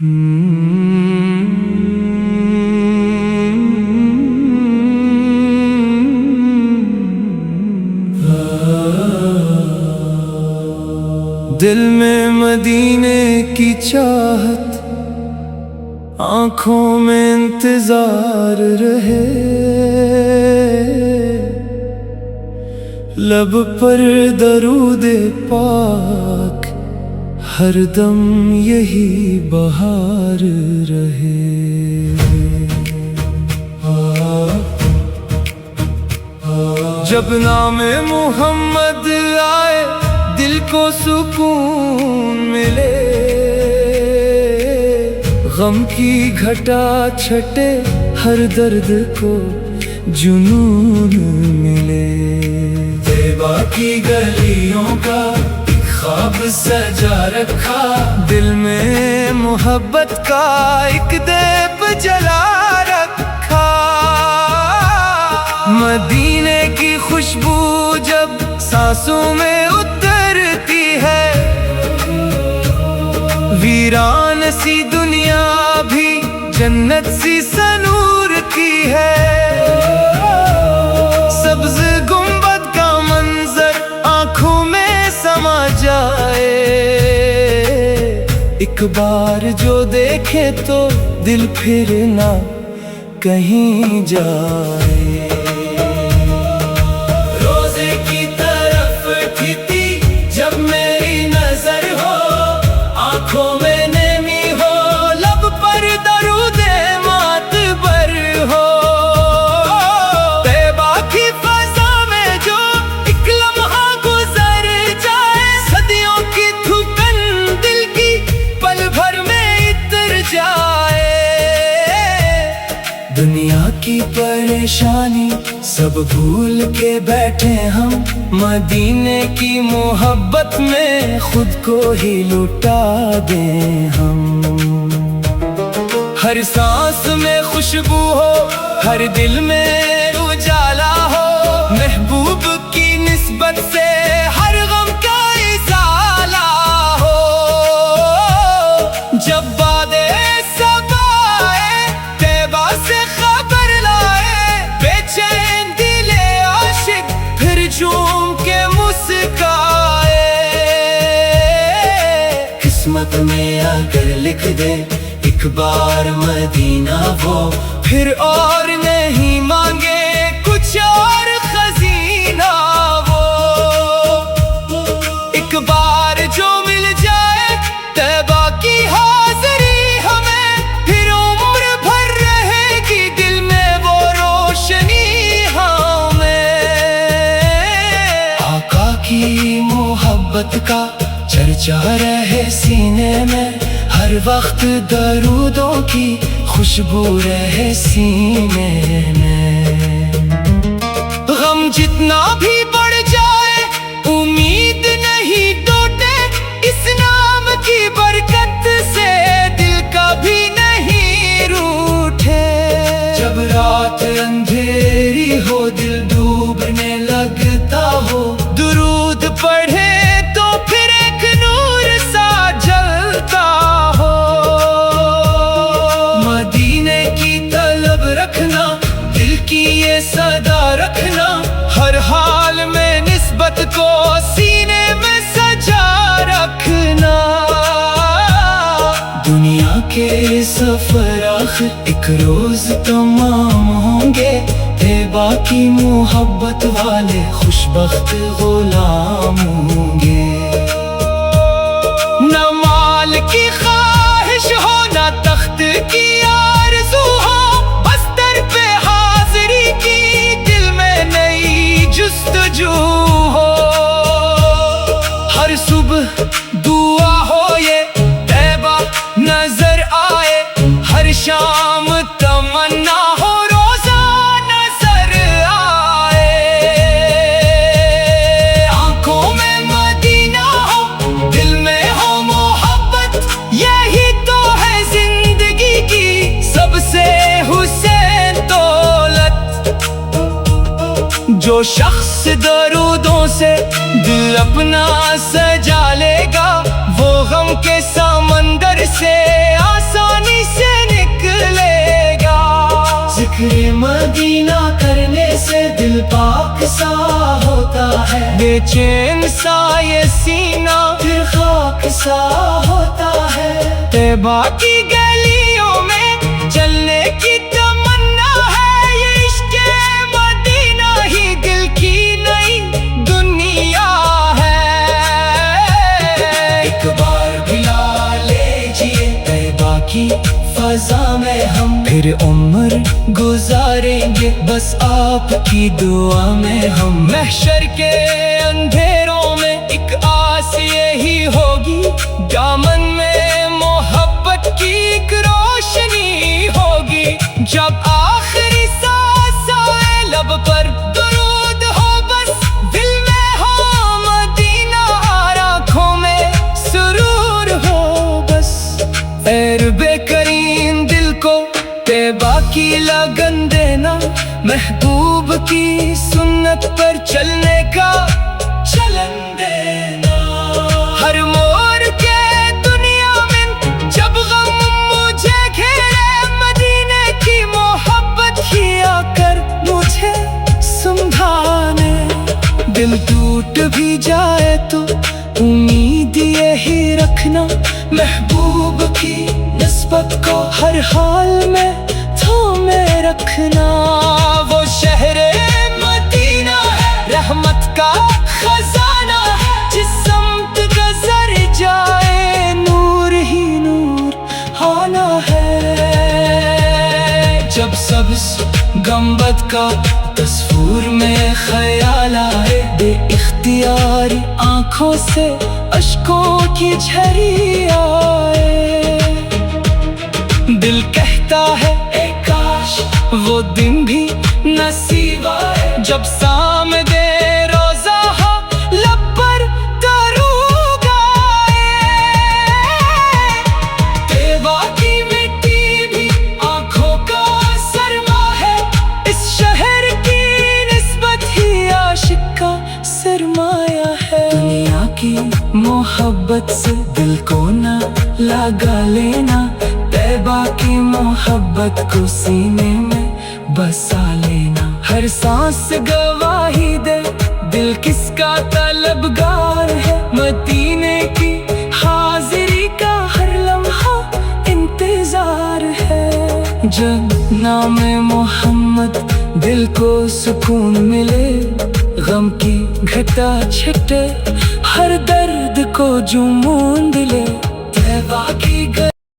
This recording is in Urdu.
دل میں مدینے کی چاہت، آنکھوں میں انتظار رہے، لب پر درود پاک ہر دم یہی بہار رہے۔ جب نام محمد آئے دل کو سکون ملے، غم کی گھٹا چھٹے ہر درد کو جنون ملے۔ طیبہ کی گلیوں کا خواب سجا رکھا، دل میں محبت کا ایک دیپ جلا رکھا۔ مدینے کی خوشبو جب سانسوں میں اترتی ہے، ویران سی دنیا بھی جنت سی سنور کی ہے۔ سبز گنبد کا منظر آنکھوں میں سما جائے، ایک بار جو دیکھے تو دل پھر نہ کہیں جائے۔ روزے کی طرف اٹھتی جب میری نظر ہو، آنکھوں میں نمی ہو، لب پر درود معتبر ہو۔ طیبہ کی فضا میں جو ایک لمحہ گزر جائے، صدیوں کی تھکن دل کی پل بھر میں اتر جائے۔ دنیا کی پریشانی سب بھول کے بیٹھے ہم، مدینے کی محبت میں خود کو ہی لٹا دیں ہم۔ ہر سانس میں خوشبو ہو، ہر دل میں اجالا ہو، محبوب کی نسبت سے ہر غم کا ازالہ ہو۔ جب باد صبا آئے طیبہ سے خبر لائے، بے چین دل عاشق پھر جھوم کے مسکائے۔ قسمت میں اگر لکھ دے ایک بار مدینہ وہ، پھر اور نہیں مانگے کچھ اور خزینہ وہ۔ ایک بار جو مل جائے طیبہ کی حاضری ہمیں، پھر عمر بھر رہے گی دل میں وہ روشنی ہمیں۔ آقا کی محبت کا چرچا رہے سینے میں، ہر وقت درودوں کی خوشبو رہے سینے میں۔ غم جتنا بھی بڑھ جائے امید نہیں ٹوٹے، اس نام کی برکت سے دل کبھی نہیں روٹھے۔ جب رات اندھیری ہو دل ڈوبنے لگتا ہو، درود پڑھے تو پھر ایک نور سا جلتا ہو۔ مدینے کی طلب رکھنا، دل کی یہ صدا رکھنا، ہر حال میں نسبت کو سینے میں سجا رکھنا۔ دنیا کے سفر آخر ایک روز تمام ہوں گے، طیبہ کی محبت والے خوش بخت غلام ہوں گے۔ نہ مال کی خواہش ہو، نہ تخت کی آرزو ہو، بستر پہ حاضری کی دل میں نئی جستجو ہو۔ ہر صبح دعا ہو یہ طیبہ نظر آئے، ہر شام تمنا ہو روزہ نظر آئے۔ آنکھوں میں مدینہ ہو، دل میں ہو محبت، یہی تو ہے زندگی کی سب سے حسین دولت۔ جو شخص درودوں سے دل اپنا سجا لے گا، وہ غم کے سمندر سے آسان سا ہوتا ہے، بے چین سا یہ سینہ پھر خاک سا ہوتا ہے۔ طیبہ کی گلیوں میں چلنے کی تمنا ہے، یہ عشق مدینہ ہی دل کی نئی دنیا ہے۔ ایک بار بلا لیجیے طیبہ کی فضا میں، ہم پھر عمر گزاریں گے بس آپ کی دعا میں ہم۔ محشر کے اندھیروں میں ایک آس یہی ہوگی، دامن میں محبت کی ایک روشنی ہوگی، جب آخری سانس آئے لب پر درود ہو بس دل میں ہو مدینہ، اور آنکھوں میں سرور ہو بس۔ اے رب کریم دل کو طیبہ کی لگن دینا، محبوب کی سنت پر چلنے کا چلن دینا۔ ہر موڑ کے دنیا میں جب غم مجھے گھیرے، مدینے کی محبت ہی آ کر مجھے سمجھانے۔ دل ٹوٹ بھی جائے تو امید یہی رکھنا، محبوب کی نسبت کو ہر حال میں تھامے رکھنا۔ وہ شہر مدینہ ہے، رحمت کا خزانہ ہے، جس سمت گزر جائے نور ہی نور آنا ہے۔ جب سبز گنبد کا تصور میں خیال آئے، بے اختیار آنکھوں سے اشکوں کی جھری آئے، دل کہتا ہے اے کاش وہ دن بھی نصیب آئے، جب سامنے روزہ ہو لب پر درود آئے۔ طیبہ کی مٹی بھی آنکھوں کا سرما ہے، اس شہر کی نسبت ہی عاشق کا سرمایہ ہے۔ دنیا کی محبت سے دل کو نہ لگا لینا، طیبہ کی محبت کو سینے میں بسا لینا۔ ہر سانس گواہی دے دل کس کا طلبگار ہے، مدینے کی حاضری کا ہر لمحہ انتظار ہے۔ جب نام محمد دل کو سکون ملے، غم کی گھٹا چھٹے، ہر درد کو جو موند لے، طیبہ کی